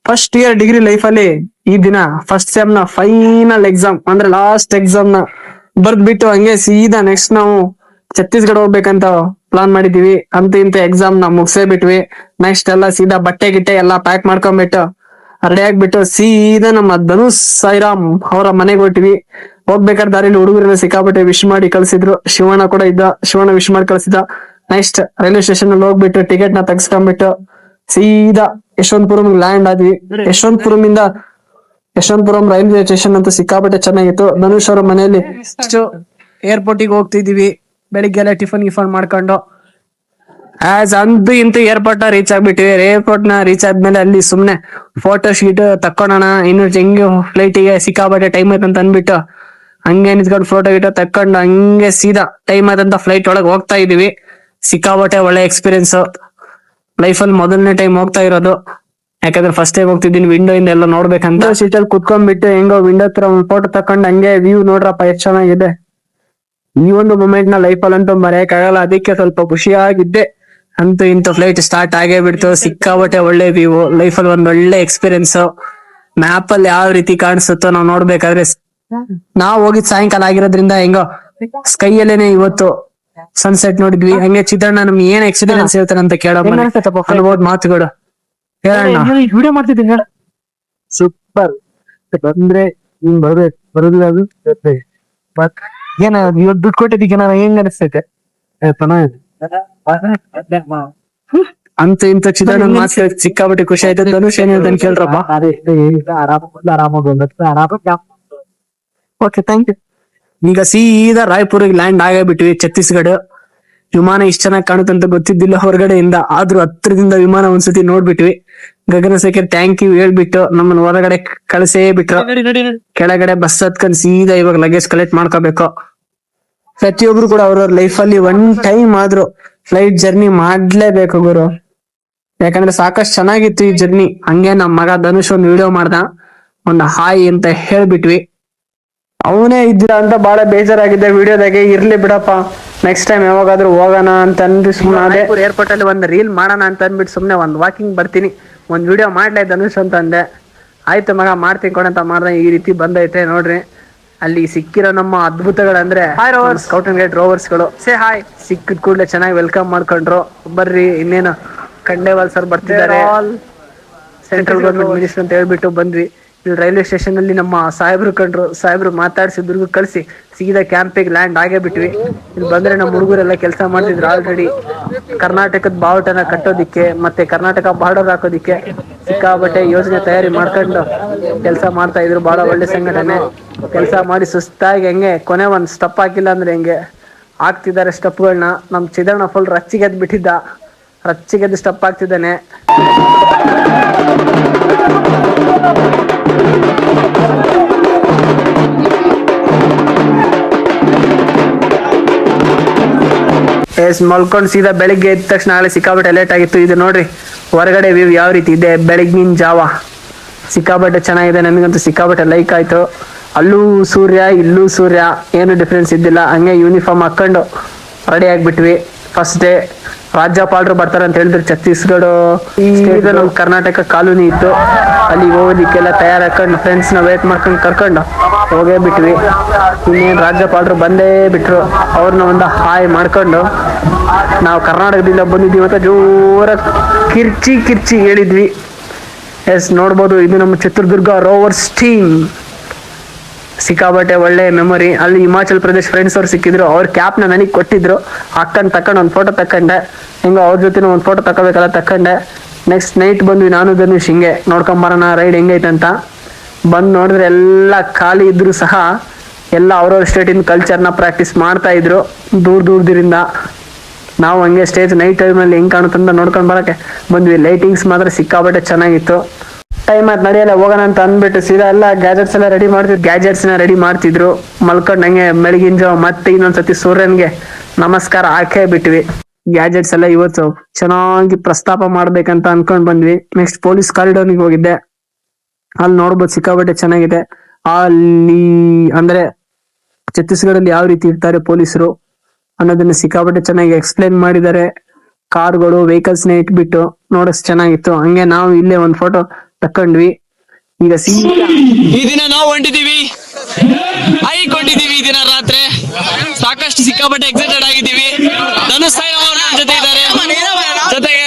First year degree life ಅಲ್ಲಿ ಈ ದಿನ ಫಸ್ಟ್ ಸೆಮ್ ನ ಫೈನಲ್ ಎಕ್ಸಾಮ್ ಅಂದ್ರೆ ಲಾಸ್ಟ್ ಎಕ್ಸಾಮ್ ನ ಬರ್ದ್ಬಿಟ್ಟು ಹಂಗೆ ಸೀದಾ ನೆಕ್ಸ್ಟ್ ನಾವು ಛತ್ತೀಸ್ಗಢ ಹೋಗ್ಬೇಕಂತ ಪ್ಲಾನ್ ಮಾಡಿದೀವಿ. ಅಂತ ಇಂತ ಎಕ್ಸಾಮ್ ನ ಮುಗಿಸೇ ಬಿಟ್ವಿ. ನೆಕ್ಸ್ಟ್ ಎಲ್ಲ ಸೀದಾ ಬಟ್ಟೆ ಗಿಟ್ಟೆ ಎಲ್ಲಾ ಪ್ಯಾಕ್ ಮಾಡ್ಕೊಂಡ್ಬಿಟ್ಟು ರೆಡಿ ಆಗ್ಬಿಟ್ಟು ಸೀದಾ ನಮ್ಮ ಧನುಷ್ ಸಾಯಿರಾಮ್ ಅವರ ಮನೆಗೆ ಹೊರಟಿವಿ. ಹೋಗ್ಬೇಕಾದ್ರೆ ದಾರಿಲಿ ಹುಡುಗರೆಲ್ಲ ಸಿಕ್ಕಾಪಟ್ಟೆ ವಿಶ್ ಮಾಡಿ ಕಳ್ಸಿದ್ರು. ಶಿವಣ್ಣ ಕೂಡ ಇದ್ದ, ಶಿವಣ್ಣ ವಿಶ್ ಮಾಡಿ ಕಳ್ಸಿದ. ನೆಕ್ಸ್ಟ್ ರೈಲ್ವೆ ಸ್ಟೇಷನ್ ಅಲ್ಲಿ ಹೋಗ್ಬಿಟ್ಟು ಟಿಕೆಟ್ ನ ತೆಗ್ಸ್ಕೊಂಡ್ಬಿಟ್ಟು ಸೀದಾ ಯಶವಂತಪುರಂ ಲ್ಯಾಂಡ್ ಆದ್ವಿ. ಯಶವಂತಪುರಂ ರೈಲ್ವೆ ಸ್ಟೇಷನ್ ಅಂತೂ ಸಿಕ್ಕಾಪಟ್ಟೆ ಚೆನ್ನಾಗಿತ್ತು. ಧನುಷ್ ಅವರ ಮನೆಯಲ್ಲಿ ಏರ್ಪೋರ್ಟ್ ಗೆ ಹೋಗ್ತಿದೀವಿ. ಬೆಳಿಗ್ಗೆ ಎಲ್ಲ ಟಿಫನ್ ಗಿಫನ್ ಮಾಡ್ಕೊಂಡು ಆಸ್ ಅಂತೂ ಇಂತೂ ಏರ್ಪೋರ್ಟ್ ನ ರೀಚ್ ಆಗ್ಬಿಟ್ಟಿವಿ. ಏರ್ಪೋರ್ಟ್ ನ ರೀಚ್ ಆದ್ಮೇಲೆ ಅಲ್ಲಿ ಸುಮ್ನೆ ಫೋಟೋ ಶೀಟ್ ತಕ್ಕೊಳ್ಳೋಣ, ಇನ್ನು ಹೆಂಗೆ ಫ್ಲೈಟ್ ಗೆ ಸಿಕ್ಕಾಪಟ್ಟೆ ಟೈಮ್ ಆಯ್ತು ಅಂದ್ಬಿಟ್ಟು ಹಂಗೆ ನಿಂತ್ಕೊಂಡು ಫೋಟೋ ಗಿಟೋ ತಕ್ಕೊಂಡು ಹಂಗೆ ಸೀದಾ ಟೈಮ್ ಆದಂತ ಫ್ಲೈಟ್ ಒಳಗೆ ಹೋಗ್ತಾ ಇದೀವಿ. ಸಿಕ್ಕಾಪಟ್ಟೆ ಒಳ್ಳೆ ಎಕ್ಸ್ಪೀರಿಯನ್ಸ್, ಲೈಫ್ ಅಲ್ಲಿ ಮೊದಲನೇ ಟೈಮ್ ಹೋಗ್ತಾ ಇರೋದು. ಯಾಕಂದ್ರೆ ಫಸ್ಟ್ ಟೈಮ್ ಹೋಗ್ತಿದ್ದೀನಿ, ವಿಂಡೋ ಇಂದ ಎಲ್ಲ ನೋಡ್ಬೇಕಂತ. ಸೀಟ್ ಅಲ್ಲಿ ಕುತ್ಕೊಂಡ್ಬಿಟ್ಟು ಹೆಂಗೋ ವಿಂಡೋ ಹತ್ರ ಒಂದು ಫೋಟೋ ತಕೊಂಡ್ ಹಂಗೆ ವ್ಯೂ ನೋಡ್ರಪ್ಪ ಎಷ್ಟು ಚೆನ್ನಾಗಿದೆ. ಈ ಒಂದು ಮೂಮೆಂಟ್ ನ ಲೈಫ್ ಅಲ್ಲಂತೂ ಮರೆಯಕ್ ಆಗಲ್ಲ. ಅದಕ್ಕೆ ಸ್ವಲ್ಪ ಖುಷಿಯಾಗಿದ್ದೆ. ಅಂತೂ ಇಂತ ಫ್ಲೈಟ್ ಸ್ಟಾರ್ಟ್ ಆಗೇ ಬಿಡ್ತು. ಸಿಕ್ಕಾಪಟ್ಟೆ ಒಳ್ಳೆ ವ್ಯೂ, ಲೈಫ್ ಅಲ್ಲಿ ಒಂದ್ ಒಳ್ಳೆ ಎಕ್ಸ್ಪೀರಿಯನ್ಸ್. ಮ್ಯಾಪ್ ಅಲ್ಲಿ ಯಾವ ರೀತಿ ಕಾಣಿಸುತ್ತೋ ನಾವು ನೋಡ್ಬೇಕಾದ್ರೆ, ನಾವ್ ಹೋಗಿದ್ ಸಾಯಂಕಾಲ ಆಗಿರೋದ್ರಿಂದ ಹೆಂಗೋ ಸ್ಕೈ ಅಲ್ಲೇನೆ ಇವತ್ತು ಸನ್ಸೆಟ್ ನೋಡಿದ್ವಿ. ಹಂಗೆ ಚಿತ್ರಣ್ಣ ನಮ್ಗೆ ಏನ್ ಎಕ್ಸ್ಪೀರಿಯನ್ಸ್ ಹೇಳ್ತಾನೆ ಅಂತ ಕೇಳೋಣ, ಅನ್ಬೋದು ಮಾತುಗಳು ಹೇಳೋಣ. ವಿಡಿಯೋ ಮಾಡ್ತಿದ್ದೀನಿ ಸೂಪರ್. ಬಂದ್ರೆ ಹಿಂಗ್ ಬರ್ಬೇಕು, ಬರೋದಿಲ್ಲ ಅದು ಬಟ್ ಏನ ಇವತ್ತು ದುಡ್ಡು ಕೊಟ್ಟಿದ್ದಕ್ಕೆ ನಾನು ಹೆಂಗ್ ಅನಿಸ್ತೈತೆ ಅಂತ ಇಂತ ಚಿತ್ರಣ್ಣ ಮಾತು ಸಿಕ್ಕಾಪಟ್ಟೆ ಖುಷಿ ಆಯ್ತು. ಧನುಷ್ ಏನ್ ಹೇಳ್ತಾನೆ ಕೇಳ್ರಪ್ಪ. Okay thank you. ಈಗ ಸೀದಾ ರಾಯ್ಪುರಿಗೆ ಲ್ಯಾಂಡ್ ಆಗೇ ಬಿಟ್ವಿ. ಛತ್ತೀಸ್ಗಢ ವಿಮಾನ ಇಷ್ಟ ಚೆನ್ನಾಗಿ ಕಾಣುತ್ತಂತ ಗೊತ್ತಿದ್ದಿಲ್ಲ ಹೊರಗಡೆಯಿಂದ, ಆದ್ರೂ ಹತ್ರದಿಂದ ವಿಮಾನ ಒಂದ್ಸತಿ ನೋಡ್ಬಿಟ್ವಿ. ಗಗನಸೇಖರ್ ಥ್ಯಾಂಕ್ ಯು ಹೇಳ್ಬಿಟ್ಟು ನಮ್ಮನ್ನ ಹೊರಗಡೆ ಕಳಿಸೇ ಬಿಟ್ರು. ಕೆಳಗಡೆ ಬಸ್ ಹತ್ಕೊಂಡ್ ಸೀದಾ ಇವಾಗ ಲಗೇಜ್ ಕಲೆಕ್ಟ್ ಮಾಡ್ಕೋಬೇಕು. ಪ್ರತಿಯೊಬ್ರು ಕೂಡ ಅವ್ರವ್ರ ಲೈಫ್ ಅಲ್ಲಿ ಒನ್ ಟೈಮ್ ಆದ್ರೂ ಫ್ಲೈಟ್ ಜರ್ನಿ ಮಾಡ್ಲೇಬೇಕು ಗುರು. ಯಾಕಂದ್ರೆ ಸಾಕಷ್ಟು ಚೆನ್ನಾಗಿತ್ತು ಈ ಜರ್ನಿ. ಹಂಗೆ ನಮ್ ಮಗ ಧನುಷ್ ಒಂದು ವಿಡಿಯೋ ಮಾಡ್ದ, ಒಂದು ಹಾಯ್ ಅಂತ ಹೇಳ್ಬಿಟ್ವಿ. ಅವನೇ ಇದ್ದೀರ ಅಂತ ಬಹಳ ಬೇಜಾರಾಗಿದ್ದೆ ವಿಡಿಯೋದಾಗೆ. ಇರ್ಲಿ ಬಿಡಪ್ಪ, ನೆಕ್ಸ್ಟ್ ಟೈಮ್ ಯಾವಾಗಾದ್ರೂ ಹೋಗೋಣ ಅಂತ ಅಂದ್ರಿ ಸುಮ್ಮನೆ ಏರ್ಪೋರ್ಟ್ ಅಲ್ಲಿ ಒಂದ್ ರೀಲ್ ಮಾಡೋಣ ಅಂತ ಅಂದ್ಬಿಟ್ಟು ಸುಮ್ನೆ ಒಂದ್ ವಾಕಿಂಗ್ ಬರ್ತೀನಿ, ಒಂದ್ ವಿಡಿಯೋ ಮಾಡ್ಲೇ ಧನುಷ್ ಅಂತ ಅಂದೆ. ಆಯ್ತು ಮಗ ಮಾಡ್ತೀನಿ ಕೊಡಂತ ಮಾಡ್ದೆ. ಈ ರೀತಿ ಬಂದೈತೆ ನೋಡ್ರಿ. ಅಲ್ಲಿ ಸಿಕ್ಕಿರೋ ನಮ್ಮ ಅದ್ಭುತಗಳಂದ್ರೆ ಸ್ಕೌಟ್ ಅಂಡ್ ಗೈಡ್ ರೋವರ್ಸ್ ಗಳು. ಸೇ ಹಾಯ್ ಸಿಕ್ಕಿದ ಕೂಡಲೇ ಚೆನ್ನಾಗಿ ವೆಲ್ಕಮ್ ಮಾಡ್ಕೊಂಡ್ರು. ಬರ್ರಿ ಇನ್ನೇನು ಖಂಡೇವಾಲ್ ಸರ್ ಬರ್ತಿದ್ದಾರೆ, ಸೆಂಟ್ರಲ್ ಗವರ್ಮೆಂಟ್ ಮಿನಿಸ್ಟರ್ ಅಂತ ಹೇಳ್ಬಿಟ್ಟು ಬಂದ್ವಿ. ಇಲ್ಲಿ ರೈಲ್ವೆ ಸ್ಟೇಷನ್ ಅಲ್ಲಿ ನಮ್ಮ ಸಾಹೇಬ್ರು ಕಂಡ್ರು. ಸಾಹೇಬ್ರು ಮಾತಾಡ್ಸಿ ದುರ್ಗ ಕಳ್ಸಿ ಸೀದಾ ಕ್ಯಾಂಪಿಗೆ ಲ್ಯಾಂಡ್ ಆಗೇ ಬಿಟ್ವಿ. ಇಲ್ಲಿ ಬಂದ್ರೆ ನಮ್ಮ ಹುಡುಗರೆಲ್ಲ ಕೆಲಸ ಮಾಡ್ತಿದ್ರು. ಆಲ್ರೆಡಿ ಕರ್ನಾಟಕದ ಬಾವುಟನ ಕಟ್ಟೋದಿಕ್ಕೆ ಮತ್ತೆ ಕರ್ನಾಟಕ ಬಾರ್ಡರ್ ಹಾಕೋದಿಕ್ಕೆ ಸಿಕ್ಕಾಬಟ್ಟೆ ಯೋಜನೆ ತಯಾರಿ ಮಾಡ್ಕೊಂಡು ಕೆಲಸ ಮಾಡ್ತಾ ಇದ್ರು. ಬಹಳ ಒಳ್ಳೆ ಸಂಘಟನೆ. ಕೆಲಸ ಮಾಡಿ ಸುಸ್ತಾಗಿ ಹೆಂಗೆ ಕೊನೆ ಒಂದ್ ಸ್ಟೆಪ್ ಹಾಕಿಲ್ಲ ಅಂದ್ರೆ ಹೆಂಗೆ ಹಾಕ್ತಿದ್ದಾರೆ ಸ್ಟೆಪ್ಗಳನ್ನ. ನಮ್ ಚಿದಣ್ಣ ಫುಲ್ ರಚ್ಚಿಗೆದ್ ಬಿಟ್ಟಿದ್ದ, ರಚ್ಚಿಗೆದ್ದು ಸ್ಟೆಪ್ ಹಾಕ್ತಿದ್ದಾನೆ. ಮಲ್ಕೊಂಡ್ ಸೀದಾ ಬೆಳಿಗ್ಗೆ ಎದ್ದ ತಕ್ಷಣ ನಾಳೆ ಸಿಕ್ಕಾಬಟ್ಟೆ ಲೇಟ್ ಆಗಿತ್ತು. ಇದು ನೋಡ್ರಿ ಹೊರಗಡೆ ವ್ಯೂ ಯಾವ ರೀತಿ ಇದೆ. ಬೆಳಗ್ಗಿನ ಜಾವ ಸಿಕ್ಕಾಬಟ್ಟೆ ಚೆನ್ನಾಗಿದೆ. ನನಗಂತೂ ಸಿಕ್ಕಾಬಟ್ಟೆ ಲೈಕ್ ಆಯ್ತು. ಅಲ್ಲೂ ಸೂರ್ಯ ಇಲ್ಲೂ ಸೂರ್ಯ, ಏನು ಡಿಫ್ರೆನ್ಸ್ ಇದ್ದಿಲ್ಲ. ಹಂಗೆ ಯೂನಿಫಾರ್ಮ್ ಹಾಕೊಂಡು ರೆಡಿ ಆಗ್ಬಿಟ್ವಿ. ಫಸ್ಟ್ ಡೇ ರಾಜ್ಯಪಾಲರು ಬರ್ತಾರೆ ಅಂತ ಹೇಳಿದ್ರು. ಛತ್ತೀಸ್ಗಢ ಈಗ ನಮ್ ಕರ್ನಾಟಕ ಕಾಲೋನಿ ಇತ್ತು, ಅಲ್ಲಿ ಹೋಗೋದಿಕ್ಕೆಲ್ಲ ತಯಾರಾಕೊಂಡು ಫ್ರೆಂಡ್ಸ್ ನ ವೇಟ್ ಮಾಡ್ಕೊಂಡು ಕರ್ಕೊಂಡು ಹೋಗೇ ಬಿಟ್ವಿ. ಇನ್ನೇನು ರಾಜ್ಯಪಾಲರು ಬಂದೇ ಬಿಟ್ರು. ಅವ್ರನ್ನ ಒಂದು ಹಾಯ್ ಮಾಡ್ಕೊಂಡು ನಾವು ಕರ್ನಾಟಕದಿಂದ ಬಂದಿದ್ದೀವಿ ಅಂತ ಜೋರ ಕಿರ್ಚಿ ಹೇಳಿದ್ವಿ. ಎಸ್ ನೋಡ್ಬೋದು, ಇದು ನಮ್ಮ ಚಿತ್ರದುರ್ಗ ರೋವರ್ಸ್ ಟೀಮ್. ಸಿಕ್ಕಾಬಟ್ಟೆ ಒಳ್ಳೆ ಮೆಮೊರಿ. ಅಲ್ಲಿ ಹಿಮಾಚಲ್ ಪ್ರದೇಶ್ ಫ್ರೆಂಡ್ಸ್ ಅವ್ರು ಸಿಕ್ಕಿದ್ರು. ಅವ್ರ ಕ್ಯಾಪ್ನ ನನಗೆ ಕೊಟ್ಟಿದ್ರು. ಹಾಕೊಂಡು ತಕೊಂಡು ಒಂದು ಫೋಟೋ ತಕೊಂಡೆ. ಹಿಂಗ ಅವ್ರ ಜೊತೆ ಒಂದು ಫೋಟೋ ತಗೋಬೇಕಲ್ಲ ತಕೊಂಡೆ. ನೆಕ್ಸ್ಟ್ ನೈಟ್ ಬಂದ್ವಿ ನಾನು ಧನುಷ್ ಹಿಂಗೆ ನೋಡ್ಕೊಂಬರೋಣ ರೈಡ್ ಹೆಂಗೈತೆ ಅಂತ. ಬಂದು ನೋಡಿದ್ರೆ ಎಲ್ಲ ಖಾಲಿ ಇದ್ರು ಸಹ ಎಲ್ಲ ಅವ್ರವ್ರ ಸ್ಟೇಟಿನ ಕಲ್ಚರ್ನ ಪ್ರಾಕ್ಟೀಸ್ ಮಾಡ್ತಾ ಇದ್ರು ದೂರದಿಂದ. ನಾವು ಹಂಗೆ ಸ್ಟೇಜ್ ನೈಟ್ ಟೈಮಲ್ಲಿ ಹೆಂಗೆ ಕಾಣುತ್ತಂತ ನೋಡ್ಕೊಂಡು ಬರೋಕ್ಕೆ ಬಂದ್ವಿ. ಲೈಟಿಂಗ್ಸ್ ಮಾತ್ರ ಸಿಕ್ಕಾಬಟ್ಟೆ ಚೆನ್ನಾಗಿತ್ತು. ಟೈಮ್ ಆಯ್ತು ನಡೆಯಲ್ಲ ಹೋಗೋಣ ಅಂತ ಅಂದ್ಬಿಟ್ಟು ಸೀದಾ ಎಲ್ಲ ಗ್ಯಾಜೆಟ್ಸ್ ಎಲ್ಲ ರೆಡಿ ಮಾಡ್ತಿದ್ರು. ಮಲ್ಕೊಂಡು ಹಂಗೆ ಬೆಳಗಿನ ಜಾವ ಮತ್ತೆ ಇನ್ನೊಂದ್ಸತಿ ಸೂರ್ಯನ್ಗೆ ನಮಸ್ಕಾರ ಹಾಕೇ ಬಿಟ್ವಿ. ಗ್ಯಾಜೆಟ್ಸ್ ಎಲ್ಲ ಇವತ್ತು ಚೆನ್ನಾಗಿ ಪ್ರಸ್ತಾಪ ಮಾಡ್ಬೇಕಂತ ಅನ್ಕೊಂಡ್ ಬಂದ್ವಿ. ನೆಕ್ಸ್ಟ್ ಪೊಲೀಸ್ ಕಾರಿಡಾರ್ಗೆ ಹೋಗಿದ್ದೆ. ಅಲ್ಲಿ ನೋಡ್ಬೋದು ಸಿಕ್ಕಾಬಟ್ಟೆ ಚೆನ್ನಾಗಿದೆ. ಅಲ್ಲಿ ಅಂದ್ರೆ ಛತ್ತೀಸ್ಗಢಲ್ಲಿ ಯಾವ ರೀತಿ ಇರ್ತಾರೆ ಪೊಲೀಸರು ಅನ್ನೋದನ್ನ ಸಿಕ್ಕಾಪಟ್ಟೆ ಚೆನ್ನಾಗಿ ಎಕ್ಸ್ಪ್ಲೇನ್ ಮಾಡಿದ್ದಾರೆ. ಕಾರ್ಗಳು ವೆಹಿಕಲ್ಸ್ ನ ಇಟ್ಬಿಟ್ಟು ನೋಡಕ್ ಚೆನ್ನಾಗಿತ್ತು. ಹಂಗೆ ನಾವು ಇಲ್ಲೇ ಒಂದ್ ಫೋಟೋ ತಕೊಂಡ್ವಿ. ಈಗ ಸೀದಾ ಈ ದಿನ ನಾವು ಹೊಂಟಿದೀವಿ, ಕೊಂಡಿದೀವಿ. ಈ ದಿನ ರಾತ್ರಿ ಸಾಕಷ್ಟು ಸಿಕ್ಕಾಪಟ್ಟೆ ಎಕ್ಸೈಟೆಡ್ ಆಗಿದ್ದೀವಿ. ಧನುಷ್ ಸಾಯಿ ಅವರು ನಮ್ಮ ಜೊತೆ ಇದ್ದಾರೆ. ಜೊತೆಗೆ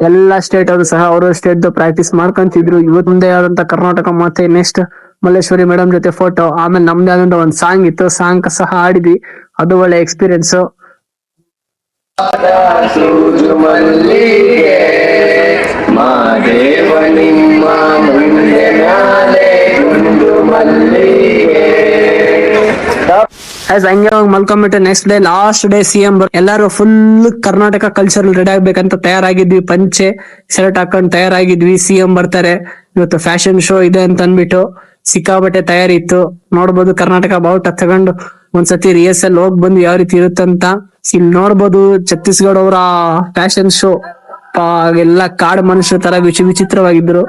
ಎಲ್ಲಾ ಸ್ಟೇಟ್ ಅವರು ಸಹ ಅವ್ರ ಸ್ಟೇಟ್ ಪ್ರಾಕ್ಟೀಸ್ ಮಾಡ್ಕೊಂತಿದ್ರು. ಇವತ್ತು ಮುಂದೆ ಆದಂತ ಕರ್ನಾಟಕ ಮತ್ತೆ ನೆಕ್ಸ್ಟ್ ಮಲ್ಲೇಶ್ವರಿ ಮೇಡಮ್ ಜೊತೆ ಫೋಟೋ, ಆಮೇಲೆ ನಮ್ದೇ ಆದಂತ ಒಂದ್ ಸಾಂಗ್ ಇತ್ತು, ಸಾಂಗ್ ಸಹ ಆಡಿದ್ವಿ. ಅದು ಒಳ್ಳೆ ಎಕ್ಸ್ಪೀರಿಯನ್ಸ್. ಹಂಗೆ ಮಲ್ಕೊಂಡ್ಬಿಟ್ಟು next day last day CM ಎಲ್ಲಾರು ಫುಲ್ ಕರ್ನಾಟಕ ಕಲ್ಚರಲ್ ರೆಡಿ ಆಗ್ಬೇಕಂತ ತಯಾರಾಗಿದ್ವಿ. ಪಂಚೆ ಶರ್ಟ್ ಹಾಕೊಂಡ್ ತಯಾರಾಗಿದ್ವಿ. CM ಬರ್ತಾರೆ ಇವತ್ತು, ಫ್ಯಾಷನ್ ಶೋ ಇದೆ ಅಂತ ಅನ್ಬಿಟ್ಟು ಸಿಕ್ಕಾಬಟ್ಟೆ ತಯಾರಿ ಇತ್ತು. ನೋಡ್ಬೋದು ಕರ್ನಾಟಕ ಬಾವುಟ ತಗೊಂಡು ಒಂದ್ಸತಿ ರಿಹರ್ಸಲ್ ಹೋಗ್ ಬಂದು ಯಾವ ರೀತಿ ಇರುತ್ತಂತ. ಇಲ್ಲಿ ನೋಡ್ಬೋದು ಛತ್ತೀಸ್ಗಢ ಅವರ ಫ್ಯಾಷನ್ ಶೋ. ಎಲ್ಲ ಕಾಡು ಮನುಷ್ಯರ ತರ ವಿಚಿತ್ರವಾಗಿದ್ರು.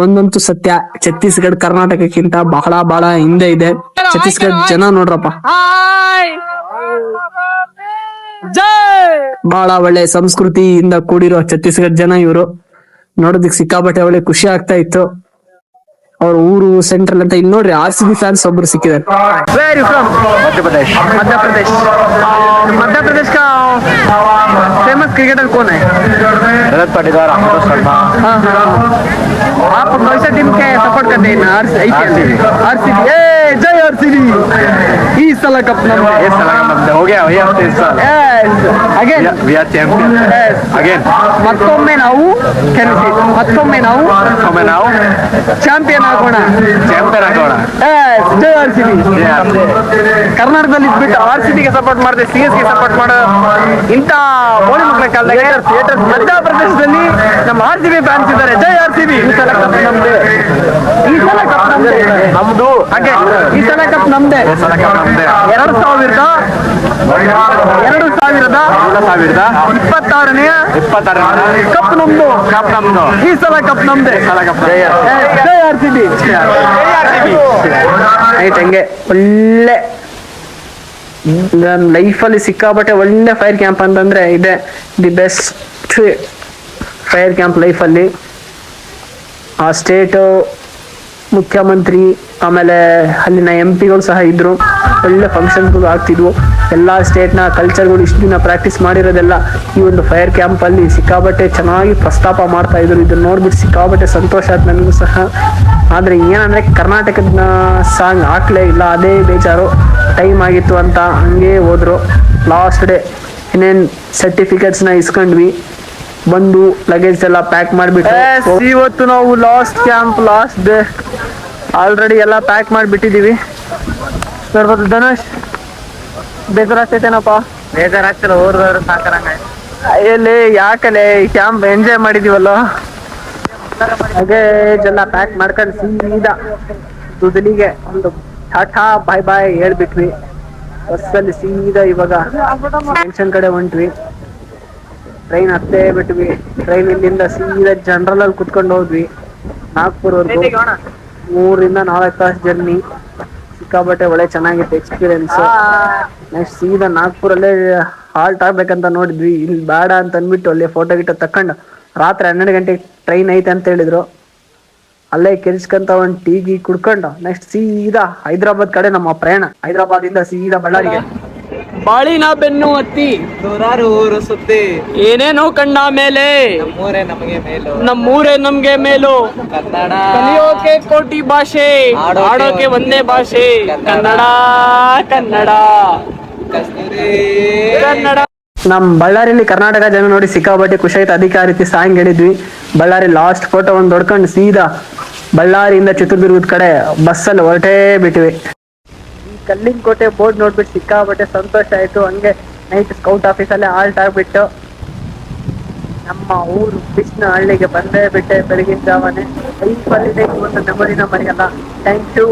ಒಂದಂತೂ ಸತ್ಯ, ಛತ್ತೀಸ್ಗಢ ಕರ್ನಾಟಕಕ್ಕಿಂತ ಬಹಳ ಬಹಳ ಹಿಂದೆ ಇದೆ. ಛತ್ತೀಸ್ಗಢ ಜನ ನೋಡ್ರಪ್ಪ, ಬಹಳ ಒಳ್ಳೆ ಸಂಸ್ಕೃತಿಯಿಂದ ಕೂಡಿರೋ ಛತ್ತೀಸ್ಗಢ ಜನ ಇವರು. ನೋಡೋದಕ್ಕೆ ಸಿಕ್ಕಾಪಟ್ಟೆ ಒಳ್ಳೆ ಖುಷಿ ಆಗ್ತಾ ಇತ್ತು. ಅವ್ರ ಊರು ಸೆಂಟ್ರಲ್ ಅಂತ. ಇಲ್ಲಿ ನೋಡ್ರಿ RCB ಫ್ಯಾನ್ಸ್ ಒಬ್ರು ಸಿಕ್ಕಿದ್ದಾರೆ. Where you from? Madhya Pradesh. Madhya Pradesh Madhya Pradesh का फेमस क्रिकेटर कौन है? रजत पाटीदार, अमृत शर्मा. हाँ हाँ. आप कौन सा टीम के सपोर्ट करते हैं? RCB. जय RCB. इस साल कप नंबर. इस साल का नंबर हो गया वही हफ्ते इस साल. Again. We are champion. Again. ಮತ್ತೊಮ್ಮೆ ನಾವು ಮತ್ತೊಮ್ಮೆ ನಾವು ಚಾಂಪಿಯನ್ ಆಗೋಣ. ಜೈ RCB. ಕರ್ನಾಟಕದಲ್ಲಿ ಇದ್ಬಿಟ್ಟು RCB ಗೆ ಸಪೋರ್ಟ್ ಮಾಡಿದೆ, CS ಗೆ ಸಪೋರ್ಟ್ ಮಾಡೋ ಇಂತ ಬೋಳಿ ಮಕ್ಕಳ ಕಾಲದಾಗ ಮಧ್ಯಪ್ರದೇಶದಲ್ಲಿ ನಮ್ಮ RCB ಫ್ಯಾನ್ಸ್ ಇದ್ದಾರೆ. ಜೈ RCB. ಈ ಸಲ ಕಪ್ ನಮ್ದೆ. ನಮ್ದು. ಹಾಗೆ ಈ ಸಲ ಕಪ್ ನಮ್ದೆ. 2026ನೇ ಕಪ್ ನಮ್ದು. ಈ ಸಲ ಕಪ್ ನಮ್ದೆ. ಜೈ RCB. ಆಯ್ತು, ಹಂಗೆ ಒಳ್ಳೆ ನನ್ನ ಲೈಫಲ್ಲಿ ಸಿಕ್ಕಾಬಟ್ಟೆ ಒಳ್ಳೆ ಫೈರ್ ಕ್ಯಾಂಪ್ ಅಂತಂದ್ರೆ ಇದೆ. ದಿ ಬೆಸ್ಟ್ ಫೈರ್ ಕ್ಯಾಂಪ್ ಲೈಫಲ್ಲಿ. ಆ ಸ್ಟೇಟ್ ಮುಖ್ಯಮಂತ್ರಿ ಆಮೇಲೆ ಅಲ್ಲಿನ MP ಗಳು ಸಹ ಇದ್ರು. ಒಳ್ಳೆ ಫಂಕ್ಷನ್ಗಳು ಆಗ್ತಿದ್ವು. ಎಲ್ಲಾ ಸ್ಟೇಟ್ನ ಕಲ್ಚರ್ಗಳು ಇಷ್ಟು ದಿನ ಪ್ರಾಕ್ಟೀಸ್ ಮಾಡಿರೋದೆಲ್ಲ ಈ ಒಂದು ಫೈರ್ ಕ್ಯಾಂಪ್ ಅಲ್ಲಿ ಸಿಕ್ಕಾಬಟ್ಟೆ ಚೆನ್ನಾಗಿ ಪ್ರಸ್ತಾಪ ಮಾಡ್ತಾ ಇದ್ರು. ಇದನ್ನ ನೋಡ್ಬಿಟ್ಟು ಸಿಕ್ಕಾಬಟ್ಟೆ ಸಂತೋಷ ಆಯ್ತು ನನಗೂ ಸಹ. ಆದ್ರೆ ಏನಂದ್ರೆ ಕರ್ನಾಟಕದ ಸಾಂಗ್ ಹಾಕ್ಲೇ ಇಲ್ಲ, ಅದೇ ಬೇಜಾರು. ಟೈಮ್ ಆಗಿತ್ತು ಅಂತ ಹಂಗೆ ಹೋದ್ರು. ಲಾಸ್ಟ್ ಡೇ ಇನ್ನೇನ್ ಸರ್ಟಿಫಿಕೇಟ್ಸ್ ನ ಇಸ್ಕೊಂಡ್ವಿ, ಬಂದು ಲಗೇಜ್ ಎಲ್ಲ ಪ್ಯಾಕ್ ಮಾಡ್ಬಿಟ್ಟು ಇವತ್ತು ನಾವು last camp last day already ಎಲ್ಲ ಪ್ಯಾಕ್ ಮಾಡಿಬಿಟ್ಟಿದೀವಿ. ನೋಡ್ಬೋದು ಧನುಷ್, ಬೇಜಾರಾಗ್ತೈತೇನಪ್ಪ? ಬೇಜಾರಾಗ್ತಿಲ್ಲ, ಹೋದ್ರೆ ಸಾಕರಂಗ. ಎಲ್ಲಿ ಯಾಕಲೆ ಕ್ಯಾಂಪ್ ಎಂಜಾಯ್ ಮಾಡಿದೀವಲ್ಲ. ಹಾಗೆ ಎಲ್ಲ ಪ್ಯಾಕ್ ಮಾಡ್ಕೊಂಡು ಸೀದಾ ದುದಲಿಗೆ ಒಂದು ಟಾಟಾ ಬಾಯ್ ಬಾಯ್ ಹೇಳ್ಬಿಟ್ವಿ. ಬಸ್ಸಲ್ಲಿ ಸೀದಾ ಇವಾಗ ಜಂಕ್ಷನ್ ಕಡೆ ಹೊಂಟ್ವಿ. ಟ್ರೈನ್ ಹತ್ತೇ ಬಿಟ್ವಿ. ಟ್ರೈನ್ ಇಲ್ಲಿಂದ ಸೀದಾ ಜನರಲ್ ಅಲ್ಲಿ ಕುತ್ಕೊಂಡು ಹೋದ್ವಿ ನಾಗ್ಪುರ್ವರೆಗೂ. 3 ರಿಂದ 4 ತಾಸು ಜರ್ನಿ. ಸಿಕ್ಕಾಬಟ್ಟೆ ಒಳ್ಳೆ ಚೆನ್ನಾಗಿತ್ತು ಎಕ್ಸ್ಪೀರಿಯನ್ಸ್. ನೆಕ್ಸ್ಟ್ ಸೀದಾ ನಾಗ್ಪುರಲ್ಲೇ ಹಾಲ್ಟ್ ಆಗ್ಬೇಕಂತ ನೋಡಿದ್ವಿ. ಇಲ್ಲಿ ಬೇಡ ಅಂತ ಅಂದ್ಬಿಟ್ಟು ಅಲ್ಲೇ ಫೋಟೋ ಗಿಟೋ ತಕೊಂಡು ರಾತ್ರಿ 12 ಗಂಟೆಗೆ ಟ್ರೈನ್ ಐತೆ ಅಂತ ಹೇಳಿದ್ರು. ಅಲ್ಲೇ ಕೆಲ್ಸ್ಕಂತ ಒಂದು ಟೀ ಗಿ ಕುಡ್ಕೊಂಡು ನೆಕ್ಸ್ಟ್ ಸೀದಾ ಹೈದರಾಬಾದ್ ಕಡೆ ನಮ್ಮ ಪ್ರಯಾಣ. ಹೈದರಾಬಾದ್ ಇಂದ ಸೀದಾ ಬಳ್ಳಾರಿಗೆ. ಬಾಳಿನ ಬೆನ್ನು ಹತ್ತಿ ನೂರಾರು ಊರು ಸುತ್ತಿ ಏನೇನೋ ಕಂಡ ಮೇಲೆ ನಮ್ಮೂರೇ ನಮ್ಗೆ ಮೇಲು. ಕನ್ನಡ ಕಲಿಯೋಕೆ ಕೋಟಿ ಭಾಷೆ, ಆಡೋಕೆ ಒಂದೇ ಭಾಷೆ. ಕನ್ನಡ ಕನ್ನಡ ಕನ್ನಡ. ನಮ್ ಬಳ್ಳಾರಿಯಲ್ಲಿ ಕರ್ನಾಟಕ ಜನ ನೋಡಿ ಸಿಕ್ಕಾಬಟ್ಟೆ ಖುಷಿ ಆಯ್ತು. ಅದಕ್ಕೆ ಆ ರೀತಿ ಸಾಂಗ್ ಹೇಳಿದ್ವಿ. ಬಳ್ಳಾರಿ ಲಾಸ್ಟ್ ಫೋಟೋ ಒಂದು ಹೊಡ್ಕೊಂಡು ಸೀದಾ ಬಳ್ಳಾರಿಯಿಂದ ಚಿತ್ರದುರ್ಗದ ಕಡೆ ಬಸ್ಸಲ್ಲಿ ಹೊರಟೇ ಬಿಟ್ವಿ. ಈ ಕಲ್ಲಿನ ಕೋಟೆ ಬೋರ್ಡ್ ನೋಡ್ಬಿಟ್ಟು ಸಿಕ್ಕಾಬಟ್ಟೆ ಸಂತೋಷ ಆಯ್ತು. ಹಂಗೆ ನೈಟ್ ಸ್ಕೌಟ್ ಆಫೀಸಲ್ಲೇ ಹಾಲ್ಟ್ ಆಗ್ಬಿಟ್ಟು ನಮ್ಮ ಊರು ಹಳ್ಳಿಗೆ ಬಂದೇ ಬಿಟ್ಟೆ ಬೆಳಗಿನ ಜಾವನೆ. ಲೈಫಲ್ಲಿ ಒಂದು ಮೆಮೊರಿನ ಮರೆಯಲ್ಲ. Thank you.